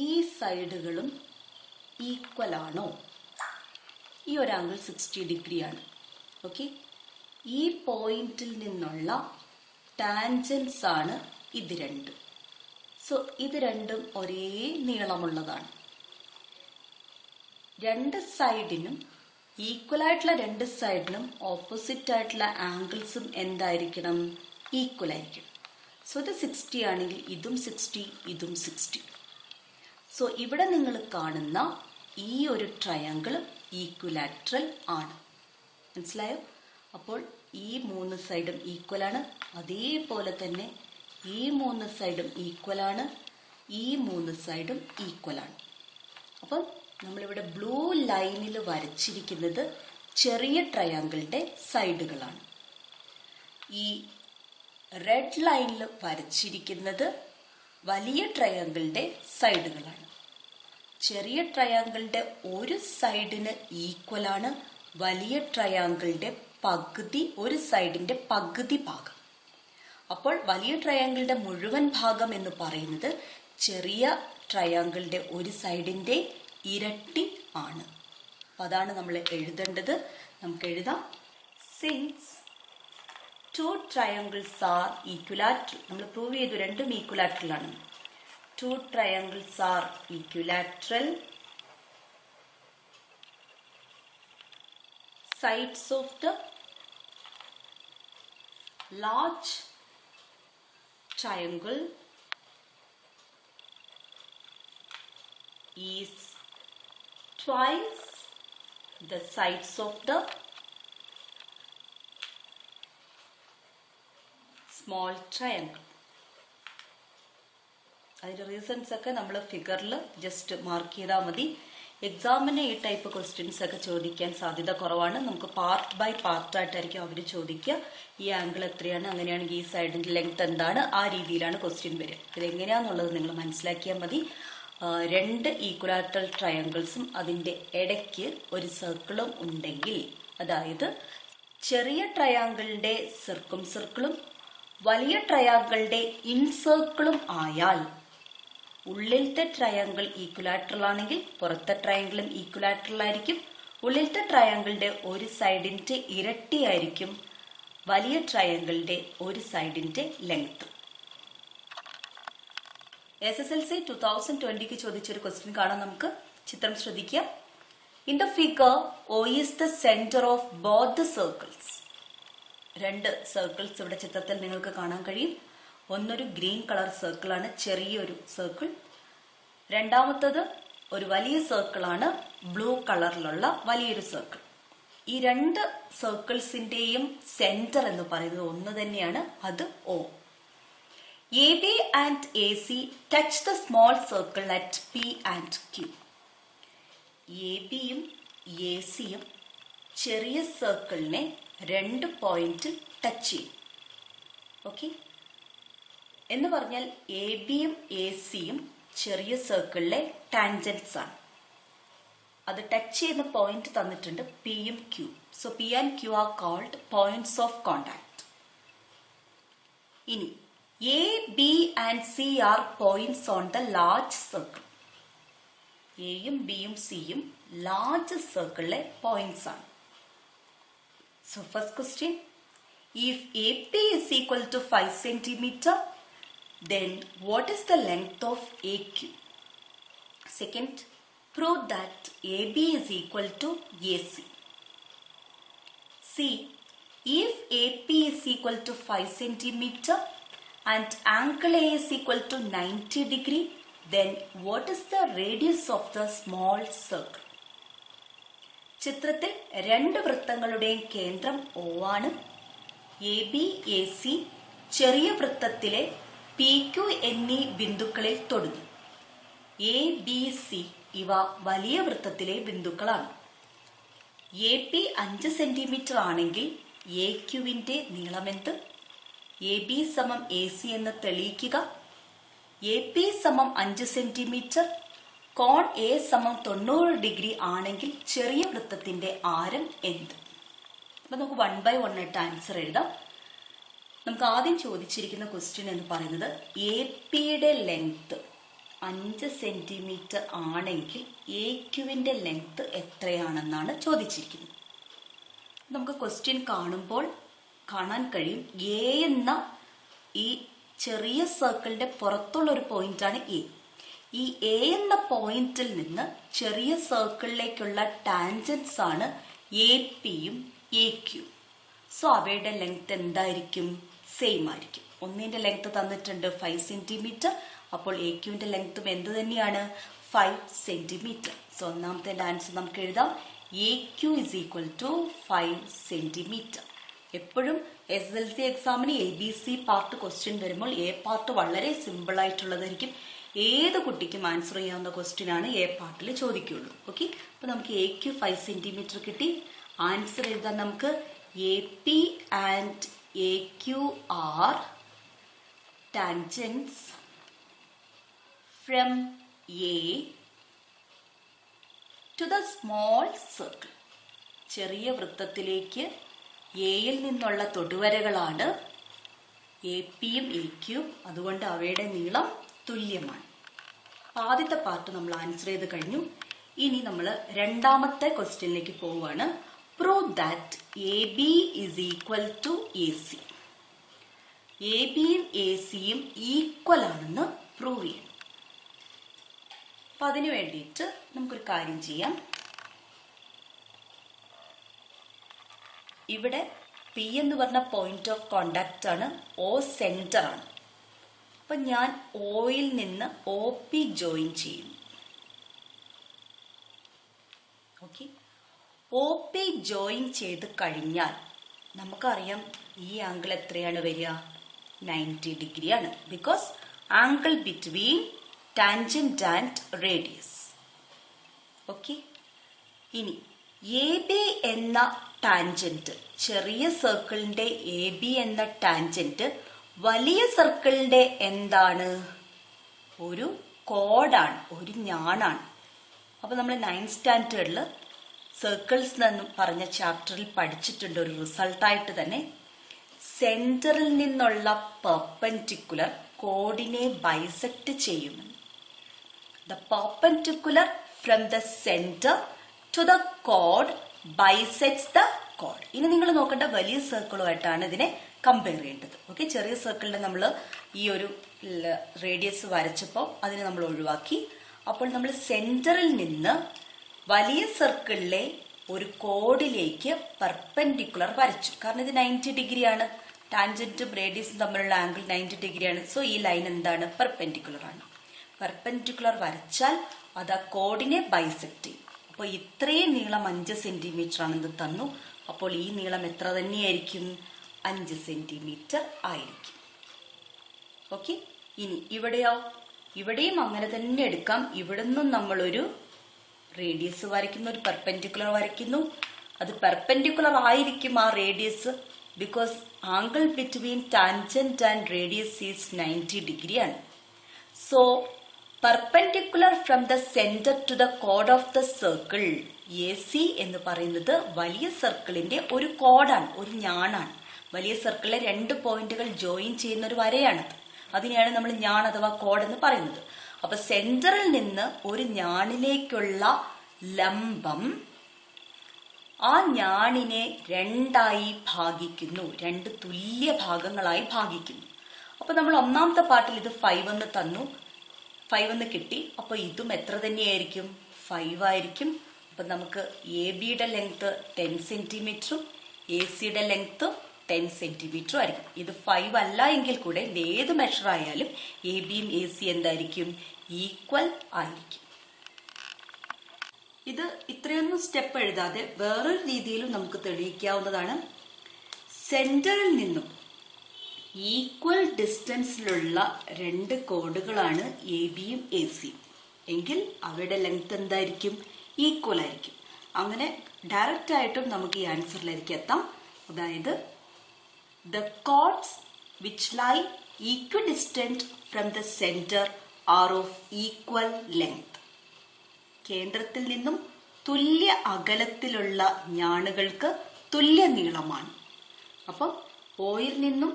ഈ സൈഡുകളും ഈക്വൽ ആണോ? ഈ ഒരു ആംഗിൾ 60 ഡിഗ്രിയാണ്. ഓക്കെ, ഈ പോയിന്റിൽ നിന്നുള്ള ടാൻജൻസ് ആണ് ഇത് രണ്ടും. സോ ഇത് രണ്ടും ഒരേ നീളമുള്ളതാണ്. രണ്ട് സൈഡിനും ഈക്വൽ ആയിട്ടുള്ള രണ്ട് സൈഡിലും ഓപ്പോസിറ്റ് ആയിട്ടുള്ള ആംഗിൾസും എന്തായിരിക്കണം? ഈക്വൽ ആയിരിക്കും. സോ ഇത് 60 ആണെങ്കിൽ ഇതും 60, ഇതും 60. സോ ഇവിടെ നിങ്ങൾ കാണുന്ന ഈ ഒരു ട്രയാങ്കിൾ ഈക്വലാട്രൽ ആണ്. മനസ്സിലായോ? അപ്പോൾ ഈ 3 സൈഡും ഈക്വൽ ആണ്. അതേപോലെ തന്നെ ഈ 3 സൈഡും ഈക്വൽ ആണ്. ഈ 3 സൈഡും ഈക്വൽ ആണ്. അപ്പം നമ്മളിവിടെ ബ്ലൂ ലൈനിൽ വരച്ചിരിക്കുന്നത് ചെറിയ ട്രയാങ്കിളിന്റെ സൈഡുകളാണ്. ഈ റെഡ് ലൈനിൽ വരച്ചിരിക്കുന്നത് വലിയ ട്രയാങ്കിളിന്റെ സൈഡുകളാണ്. ചെറിയ ട്രയാങ്കിളിന്റെ ഒരു സൈഡിന് ഈക്വൽ ആണ് വലിയ ട്രയാങ്കിളിന്റെ പകുതി, ഒരു സൈഡിന്റെ പകുതി ഭാഗം. അപ്പോൾ വലിയ ട്രയാങ്കിളിന്റെ മുഴുവൻ ഭാഗം എന്ന് പറയുന്നത് ചെറിയ ട്രയാങ്കിളിന്റെ ഒരു സൈഡിന്റെ ഇരട്ടി ആണ്. അപ്പൊ അതാണ് നമ്മൾ എഴുതേണ്ടത്. നമുക്ക് എഴുതാം, സിൻസ് 2 triangles are equilateral. നമ്മൾ പ്രൂവ് ചെയ്തു രണ്ടും ഈക്വലാട്രൽ ആണ്. 2 triangles are equilateral. Sides of the large triangle is twice the sides of the small triangle. അതിന്റെ റീസൺസ് ഒക്കെ നമ്മൾ ഫിഗറിൽ ജസ്റ്റ് മാർക്ക് ചെയ്താൽ മതി. എക്സാമിന് ഈ ടൈപ്പ് ക്വസ്റ്റ്യൻസ് ഒക്കെ ചോദിക്കാൻ സാധ്യത കുറവാണ്. നമുക്ക് പാർട്ട് ബൈ പാർട്ടായിട്ടായിരിക്കും അവർ ചോദിക്കുക. ഈ ആംഗിൾ എത്രയാണ്, അങ്ങനെയാണെങ്കിൽ ഈ സൈഡിന്റെ ലെങ്ത് എന്താണ്, ആ രീതിയിലാണ് ക്വസ്റ്റ്യൻ വരിക. ഇതെങ്ങനെയാന്നുള്ളത് നിങ്ങൾ മനസ്സിലാക്കിയാൽ മതി. 2 ഈക്വലാട്രൽ ട്രയാങ്കിൾസും അതിന്റെ ഇടയ്ക്ക് ഒരു സർക്കിളും ഉണ്ടെങ്കിൽ, അതായത് ചെറിയ ട്രയാങ്കിളിന്റെ സർക്കിളും വലിയ ട്രയാങ്കിളുടെ ഇൻസർക്കിളും ആയാൽ, ഉള്ളിലത്തെ ട്രയാങ്കിൾ ഈക്വലാട്രൽ ആണെങ്കിൽ പുറത്തെ ട്രയാങ്കിളും ഈക്വലാട്രൽ ആയിരിക്കും. ഉള്ളിലത്തെ ട്രയാങ്കിളിന്റെ ഒരു സൈഡിന്റെ ഇരട്ടിയായിരിക്കും വലിയ ട്രയാങ്കിളിന്റെ ഒരു സൈഡിന്റെ ലെങ്ത്. SSLC 2020 ചോദിച്ചൊരു ക്വസ്റ്റ്യൻ കാണാം. നമുക്ക് ചിത്രം ശ്രദ്ധിക്കുക. In the figure O is the center of both the circles. 2 circles ഇവിടെ ചിത്രത്തിൽ നിങ്ങൾക്ക് കാണാൻ കഴിയും. ഒന്നൊരു ഗ്രീൻ കളർ സർക്കിൾ ആണ്, ചെറിയൊരു സർക്കിൾ. രണ്ടാമത്തത് ഒരു വലിയ സർക്കിൾ ആണ്, ബ്ലൂ കളറിലുള്ള വലിയൊരു സർക്കിൾ. ഈ 2 സർക്കിൾസിന്റെയും സെന്റർ എന്ന് പറയുന്നത് ഒന്ന് തന്നെയാണ്, അത് O. AB and AC touch the small circle at P and Q. ABയും ACയും ചെറിയ സർക്കിളിനെ 2 പോയിന്റിൽ ടച്ച് ചെയ്യും. ഓക്കെ, എന്ന് പറഞ്ഞാൽ ABയും ACയും ചെറിയ സർക്കിളിലെ ടാൻജൻസ് ആണ്. അത് ടച്ച് ചെയ്യുന്ന പോയിന്റ് തന്നിട്ടുണ്ട് Pയും Q. So P and Q are called points of contact. ഇനി A, B and C are points on the large circle. എയും ബിയും സിയും ലാർജ് സർക്കിളിലെ പോയിന്റ്സ് ആണ്. So first question, if AP is equal to 5 centimeter, then what is the length of AQ? Second, prove that AB is equal to AC. C, if AP is equal to 5 centimeter and angle A is equal to 90 degree, then what is the radius of the small circle? ചിത്രത്തിൽ 2 വൃത്തങ്ങളുടെയും കേന്ദ്രം O ആണ്. AB, AC ചെറിയ വൃത്തത്തിലെ PQ എന്നീ ബിന്ദുക്കളിൽ തൊടുന്നു. A, B, C ഇവ വലിയ വൃത്തത്തിലെ ബിന്ദുക്കളാണ്. AP 5 centimetre ആണെങ്കിൽ AQവിന്റെ നീളമെന്ത്? AB സമം AC എന്ന് തെളിയിക്കുക. AP സമം 5 സെന്റിമീറ്റർ, കോൺ A സമം 90 ഡിഗ്രി ആണെങ്കിൽ ചെറിയ വൃത്തത്തിന്റെ ആരം എന്ത്? അപ്പൊ നമുക്ക് 1 by 1 ആയിട്ട് ആൻസർ എഴുതാം. നമുക്ക് ആദ്യം ചോദിച്ചിരിക്കുന്ന ക്വസ്റ്റ്യൻ എന്ന് പറയുന്നത് APയുടെ ലെങ്ത് 5 സെന്റിമീറ്റർ ആണെങ്കിൽ AQവിന്റെ ലെങ്ത് എത്രയാണെന്നാണ് ചോദിച്ചിരിക്കുന്നത്. നമുക്ക് ക്വസ്റ്റ്യൻ കാണുമ്പോൾ കാണാൻ കഴിയും A എന്ന ഈ ചെറിയ സർക്കിളിന്റെ പുറത്തുള്ള ഒരു പോയിന്റ് ആണ് A. ഈ A എന്ന പോയിന്റിൽ നിന്ന് ചെറിയ സർക്കിളിലേക്കുള്ള ടാൻജൻസ് ആണ് എ പിയും എ ക്യൂ. സോ അവയുടെ ലെങ്ത് എന്തായിരിക്കും? സെയിം ആയിരിക്കും. ഒന്നിന്റെ ലെങ്ത് തന്നിട്ടുണ്ട് 5 സെന്റിമീറ്റർ. അപ്പോൾ എ ക്യൂവിന്റെ ലെങ്ത്തും എന്ത് തന്നെയാണ്? 5 സെന്റിമീറ്റർ. സോ ഒന്നാമത്തെ ആൻസർ നമുക്ക് എഴുതാം A Q is equal to 5 centimetre. എപ്പോഴും SSLC എക്സാമിന് ABC പാർട്ട് ക്വസ്റ്റ്യൻ വരുമ്പോൾ എ പാർട്ട് വളരെ സിമ്പിൾ ആയിട്ടുള്ളതായിരിക്കും. ഏത് കുട്ടിക്കും ആൻസർ ചെയ്യാവുന്ന ക്വസ്റ്റ്യൻ ആണ് എ പാർട്ടിൽ ചോദിക്കുള്ളൂ. ഓക്കെ, അപ്പൊ നമുക്ക് എ ക്യൂ 5 സെന്റിമീറ്റർ കിട്ടി. ആൻസർ എഴുതാൻ നമുക്ക് A P and A Q are tangents from A to the small circle. ചെറിയ വൃത്തത്തിലേക്ക് എയിൽ നിന്നുള്ള തൊടുവരകളാണ് എ പിയും എ ക്യൂയും. അതുകൊണ്ട് അവയുടെ നീളം തുല്യമാണ്. ആദ്യത്തെ പാർട്ട് നമ്മൾ ആൻസർ ചെയ്ത് കഴിഞ്ഞു. ഇനി നമ്മൾ രണ്ടാമത്തെ ക്വസ്റ്റ്യനിലേക്ക് പോവുകയാണ്. Prove that A B is equal to A C. A ബിയും എ സിയും ഈക്വൽ ആണെന്ന് പ്രൂവ് ചെയ്യണം. അപ്പൊ അതിനു വേണ്ടിയിട്ട് നമുക്കൊരു കാര്യം ചെയ്യാം. ഇവിടെ പി എന്ന് പറഞ്ഞ പോയിന്റ് ഓഫ് കോണ്ടാക്ട് ആണ്. O സെന്റർ ആണ്. അപ്പൊ ഞാൻ ഓയിൽ നിന്ന് ഒ പി ജോയിൻ ചെയ്യും. ഓക്കെ, ഒ പി ജോയിൻ ചെയ്ത് കഴിഞ്ഞാൽ നമുക്കറിയാം ഈ ആംഗിൾ എത്രയാണ് വരിക? 90 ഡിഗ്രി ആണ്. Because angle between tangent and radius. Okay, ഇനി എ ബി എന്ന ടാൻജന്റ്, ചെറിയ സർക്കിളിന്റെ എ ബി എന്ന ടാൻജന്റ് വലിയ സർക്കിളിന്റെ എന്താണ്? ഒരു കോഡാണ്, ഒരു ഞാണാണ്. അപ്പൊ നമ്മൾ 9th സ്റ്റാൻഡേർഡിൽ സർക്കിൾസ് എന്ന് പറഞ്ഞ ചാപ്റ്ററിൽ പഠിച്ചിട്ടുണ്ട് ഒരു റിസൾട്ടായിട്ട് തന്നെ. സെന്ററിൽ നിന്നുള്ള പെർപെൻഡിക്കുലർ കോഡിനെ ബൈസെക്ട് ചെയ്യുമെന്ന്. The perpendicular from the center to the chord bisects the chord. ഇനി നിങ്ങൾ നോക്കേണ്ട വലിയ സർക്കിളുമായിട്ടാണ് ഇതിനെ കമ്പയർ ചെയ്യേണ്ടത്. ഓക്കെ, ചെറിയ സർക്കിളിൽ നമ്മൾ ഈ ഒരു റേഡിയസ് വരച്ചപ്പോൾ അതിനെ നമ്മൾ ഒഴിവാക്കി. അപ്പോൾ നമ്മൾ സെന്ററിൽ നിന്ന് വലിയ സർക്കിളിലെ ഒരു കോഡിലേക്ക് പെർപെൻഡിക്കുലർ വരച്ചു. കാരണം ഇത് 90 ഡിഗ്രിയാണ്. ടാൻജന്റും റേഡിയസും തമ്മിലുള്ള ആംഗിൾ 90 ഡിഗ്രിയാണ്. സോ ഈ ലൈൻ എന്താണ്? പെർപെൻഡിക്കുലർ ആണ്. പെർപെൻഡിക്കുലർ വരച്ചാൽ അത് ആ കോഡിനെ ബൈസെക്ട് ചെയ്യും. അപ്പോൾ ഇത്രയും നീളം 5 സെന്റിമീറ്റർ ആണെന്ന് തന്നു. അപ്പോൾ ഈ നീളം എത്ര തന്നെയായിരിക്കും? 5 സെന്റിമീറ്റർ ആയിരിക്കും. ഓക്കെ, ഇനി ഇവിടെയോ? ഇവിടെയും അങ്ങനെ തന്നെ എടുക്കാം. ഇവിടുന്നും നമ്മളൊരു റേഡിയസ് വരയ്ക്കുന്നു, ഒരു പെർപെൻഡിക്കുലർ വരയ്ക്കുന്നു. അത് പെർപെൻഡിക്കുലർ ആയിരിക്കും ആ radius. Because angle between tangent and radius is 90 degree ആണ്. So perpendicular from the centre to the കോഡ് of the circle, a c എന്ന് പറയുന്നത് വലിയ സർക്കിളിന്റെ ഒരു കോഡാണ്, ഒരു ഞാണാണ്. വലിയ സർക്കിളിലെ 2 പോയിന്റുകൾ ജോയിൻ ചെയ്യുന്ന ഒരു വരയാണത്. അതിനെയാണ് നമ്മൾ ഞാൺ അഥവാ കോഡ് എന്ന് പറയുന്നത്. അപ്പൊ സെന്ററിൽ നിന്ന് ഒരു ഞാണിലേക്കുള്ള ലംബം ആ ഞാണിനെ 2ആയി ഭാഗിക്കുന്നു, 2 തുല്യ ഭാഗങ്ങളായി ഭാഗിക്കുന്നു. അപ്പൊ നമ്മൾ ഒന്നാമത്തെ പാർട്ടിൽ ഇത് 5 എന്ന് തന്നു, 5 എന്ന് കിട്ടി. അപ്പൊ ഇതും എത്ര തന്നെയായിരിക്കും? 5 ആയിരിക്കും. അപ്പൊ നമുക്ക് എ ബിയുടെ ലെങ്ത് 10 സെന്റിമീറ്ററും എ സിയുടെ ലെങ്ത് 10 സെന്റിമീറ്ററും ആയിരിക്കും. ഇത് 5 അല്ല എങ്കിൽ കൂടെ ഏത് മെഷർ ആയാലും എ ബിയും എ സി എന്തായിരിക്കും? ഈക്വൽ ആയിരിക്കും. ഇത് ഇത്രയൊന്നും സ്റ്റെപ്പ് എഴുതാതെ വേറൊരു രീതിയിലും നമുക്ക് തെളിയിക്കാവുന്നതാണ്. സെന്ററിൽ നിന്നും ഈക്വൽ ഡിസ്റ്റൻസിലുള്ള 2 കോഡുകളാണ് എ ബിയും എ സിയും എങ്കിൽ അവയുടെ ലെങ്ത് എന്തായിരിക്കും? ഈക്വൽ ആയിരിക്കും. അങ്ങനെ ഡയറക്റ്റ് ആയിട്ടും നമുക്ക് ഈ ആൻസറിലേക്ക് എത്താം. അതായത് the chords which lie equidistant from the center are of equal length. കേന്ദ്രത്തിൽ നിന്നും തുല്യ അകലത്തിലുള്ള ഞാണുകൾക്ക് തുല്യ നീളമാണ്. അപ്പം ഓയിൽ നിന്നും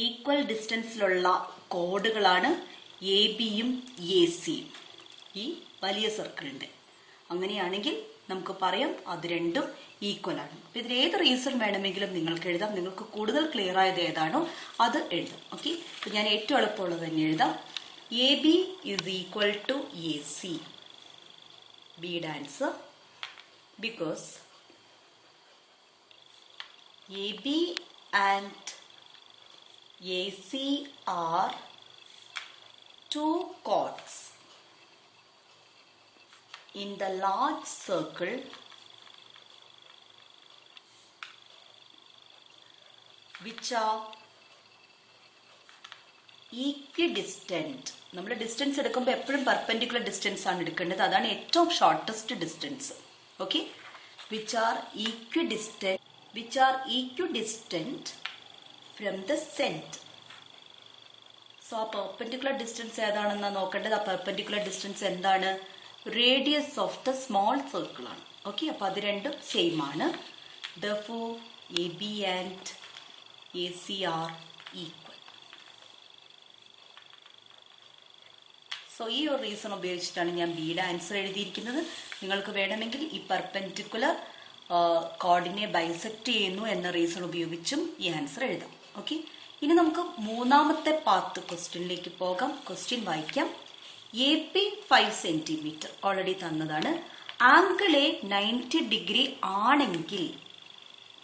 ഈക്വൽ ഡിസ്റ്റൻസിലുള്ള കോഡുകളാണ് എ ബിയും എ സിയും ഈ വലിയ സർക്കിളിന്റെ. അങ്ങനെയാണെങ്കിൽ നമുക്ക് പറയാം അത് രണ്ടും ഈക്വൽ ആണ്. അപ്പൊ ഇതിൽ ഏത് റീസൺ വേണമെങ്കിലും നിങ്ങൾക്ക് എഴുതാം. നിങ്ങൾക്ക് കൂടുതൽ ക്ലിയർ ആയത് ഏതാണോ അത് എഴുതാം. ഓക്കെ, അപ്പൊ ഞാൻ ഏറ്റവും എളുപ്പമുള്ളത് തന്നെ എഴുതാം. A B is equal to A c. ബിയുടെ answer. Because AB and AC are two chords in the large circle which are equidistant. നമ്മൾ ഡിസ്റ്റൻസ് എടുക്കുമ്പോൾ എപ്പോഴും പെർപെൻഡിക്കുലർ ഡിസ്റ്റൻസ് ആണ് എടുക്കേണ്ടത്. അതാണ് ഏറ്റവും shortest distance. Okay, which are equidistant from the center. So ആ perpendicular distance ഏതാണെന്നാണ് നോക്കേണ്ടത്. ആ പെർപെൻഡിക്കുലർ ഡിസ്റ്റൻസ് എന്താണ്? Radius of the small circle ആണ്. ഓക്കെ, അപ്പൊ അത് രണ്ടും സെയിം ആണ്. Therefore, AB and AC are equal. So ഈ ഒരു റീസൺ ഉപയോഗിച്ചിട്ടാണ് ഞാൻ ബിയുടെ ആൻസർ എഴുതിയിരിക്കുന്നത്. നിങ്ങൾക്ക് വേണമെങ്കിൽ ഈ പെർപെൻഡിക്കുലർ കോർഡിനെ ബൈസെക്ട് ചെയ്യുന്നു എന്ന റീസൺ ഉപയോഗിച്ചും ഈ ആൻസർ എഴുതാം. ഓക്കെ, ഇനി നമുക്ക് മൂന്നാമത്തെ പാർട്ട് ക്വസ്റ്റ്യനിലേക്ക് പോകാം. ക്വസ്റ്റ്യൻ വായിക്കാം. AP 5 സെന്റിമീറ്റർ ഓൾറെഡി തന്നതാണ്. ആംഗിൾ A 90 ഡിഗ്രി ആണെങ്കിൽ,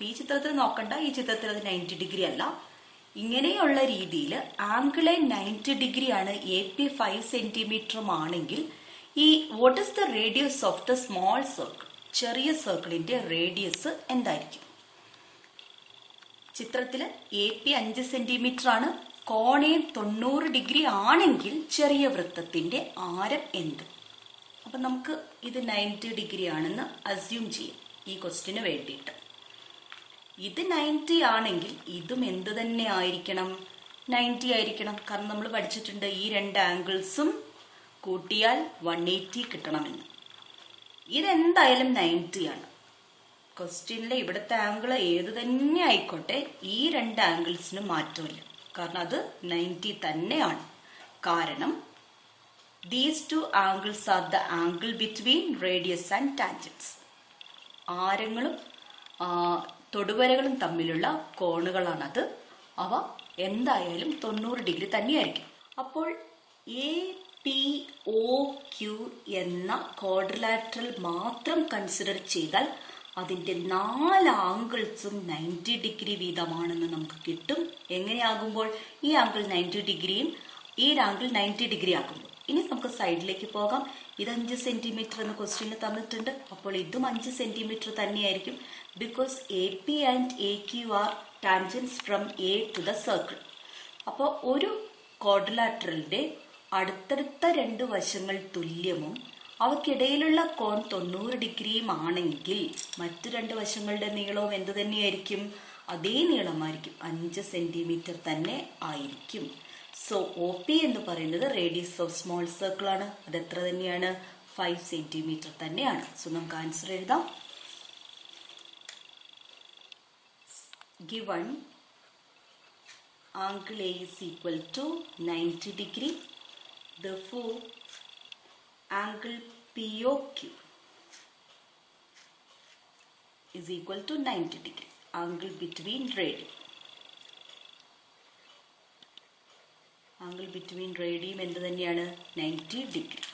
ഈ ചിത്രത്തിൽ നോക്കണ്ട, ഈ ചിത്രത്തിൽ അത് 90 ഡിഗ്രി അല്ല. ഇങ്ങനെയുള്ള രീതിയിൽ ആംഗിൾ A 90 ഡിഗ്രി ആണ്, AP 5 സെന്റിമീറ്ററും ആണെങ്കിൽ ഈ what is the radius of the small circle, ചെറിയ സർക്കിളിന്റെ റേഡിയസ് എന്തായിരിക്കും? ചിത്രത്തിൽ AP 5 സെന്റിമീറ്റർ ആണ്, കോണേ 90 ഡിഗ്രി ആണെങ്കിൽ ചെറിയ വൃത്തത്തിന്റെ ആരം എന്ത്? അപ്പൊ നമുക്ക് ഇത് 90 ഡിഗ്രി ആണെന്ന് അസ്യൂം ചെയ്യാം ഈ ക്വസ്റ്റ്യന് വേണ്ടിയിട്ട്. ഇത് 90 ആണെങ്കിൽ ഇതും എന്ത് തന്നെ ആയിരിക്കണം? 90 ആയിരിക്കണം. കാരണം നമ്മൾ പഠിച്ചിട്ടുണ്ട് ഈ രണ്ട് ആംഗിൾസും കൂട്ടിയാൽ 180 കിട്ടണമെന്ന്. ഇതെന്തായാലും 90 ആണ്. ക്വസ്റ്റ്യനിലെ ഇവിടുത്തെ ആംഗിൾ ഏത് തന്നെ ആയിക്കോട്ടെ, ഈ രണ്ട് ആംഗിൾസിനും മാറ്റമില്ല. കാരണം അത് 90 തന്നെയാണ്. കാരണം these two angles are the angle between radius and tangents. ആരങ്ങളും തൊടുവരകളും തമ്മിലുള്ള കോണുകളാണത്. അവ എന്തായാലും 90 ഡിഗ്രി തന്നെയായിരിക്കും. അപ്പോൾ APOQ എന്ന ക്വാഡ്രിലാറ്ററൽ മാത്രം കൺസിഡർ ചെയ്താൽ അതിന്റെ 4 ആംഗിൾസും 90 ഡിഗ്രി വീതമാണെന്ന് നമുക്ക് കിട്ടും. എങ്ങനെയാകുമ്പോൾ? ഈ ആംഗിൾ 90 ഡിഗ്രിയും ഈ ആംഗിൾ 90 ഡിഗ്രി ആകുമ്പോൾ. ഇനി നമുക്ക് സൈഡിലേക്ക് പോകാം. ഇത് 5 സെന്റിമീറ്റർ എന്ന് ക്വസ്റ്റ്യനിൽ തന്നിട്ടുണ്ട്. അപ്പോൾ ഇതും 5 സെന്റിമീറ്റർ തന്നെയായിരിക്കും. Because AP and AQ are tangents from A to the circle. അപ്പോൾ ഒരു ക്വാഡ്രിലാറ്ററലിന്റെ അടുത്തടുത്ത രണ്ട് വശങ്ങൾ തുല്യവും അവക്കിടയിലുള്ള കോൺ 90 ഡിഗ്രിയും ആണെങ്കിൽ മറ്റു രണ്ട് വശങ്ങളുടെ നീളവും എന്ത് തന്നെയായിരിക്കും? അതേ നീളമായിരിക്കും, 5 സെന്റിമീറ്റർ തന്നെ ആയിരിക്കും. സോ OP എന്ന് പറയുന്നത് റേഡിയസ് ഓഫ് സ്മോൾ സർക്കിൾ ആണ്. അത് എത്ര തന്നെയാണ്? 5 സെന്റിമീറ്റർ തന്നെയാണ്. സോ നമുക്ക് ആൻസർ എഴുതാം. Given angle A is equal to 90 degree, therefore angle POQ is equal to 90 degree, angle between radii. Angle between radium എന്ത് തന്നെയാണ്? 90 degree.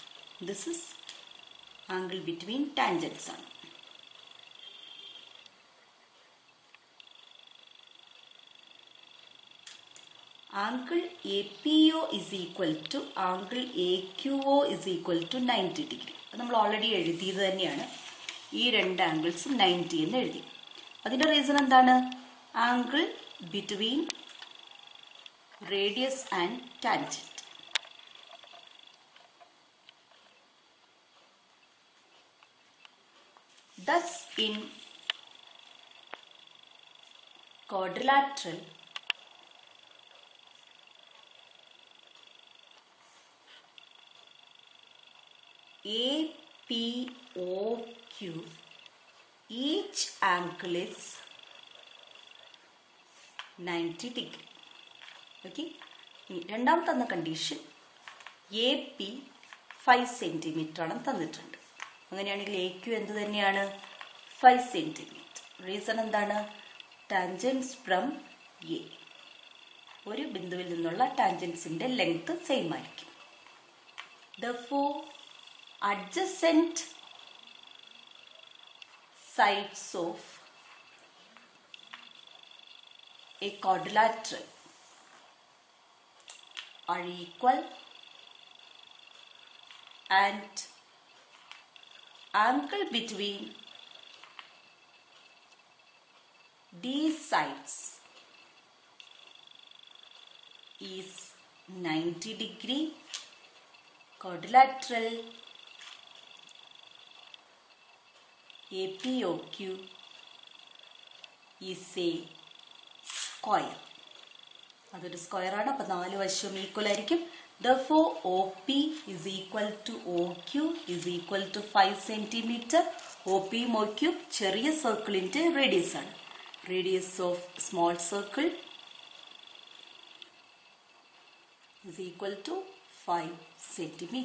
This is angle between tangents ആണ്. Angle APO is equal to angle AQO is equal to 90 degree. അത് നമ്മൾ already എഴുതിയത് തന്നെയാണ്. ഈ രണ്ട് ആംഗിൾസും 90 എന്ന് എഴുതി. അതിന്റെ റീസൺ എന്താണ്? Angle between radius and tangent. Thus in quadrilateral APOQ, each angle is 90 degree. Okay. രണ്ടാമത്തെ തന്ന കണ്ടീഷൻ AP 5 സെന്റിമീറ്റർ ആണ് തന്നിട്ടുണ്ട്. അങ്ങനെയാണെങ്കിൽ AQ എന്ത് തന്നെയാണ്? 5 സെന്റിമീറ്റർ. റീസൺ എന്താണ്? Tangents from A. ഒരു ബിന്ദുവിൽ നിന്നുള്ള ടാൻജൻസിന്റെ ലെങ്ത് സെയിം ആയിരിക്കും. Therefore, adjacent sides of a quadrilateral are equal and angle between these sides is 90 degree. Quadrilateral APOQ is a square. അതൊരു സ്ക്വയർ ആണ്. അപ്പോൾ 4 വശവും ഈക്വൽ ആയിരിക്കും. Therefore, OP is equal to OQ is equal to 5 cm. OP യും OQ ചെറിയ സർക്കിളിന്റെ radius ആണ്. Radius of small circle is equal to 5 cm.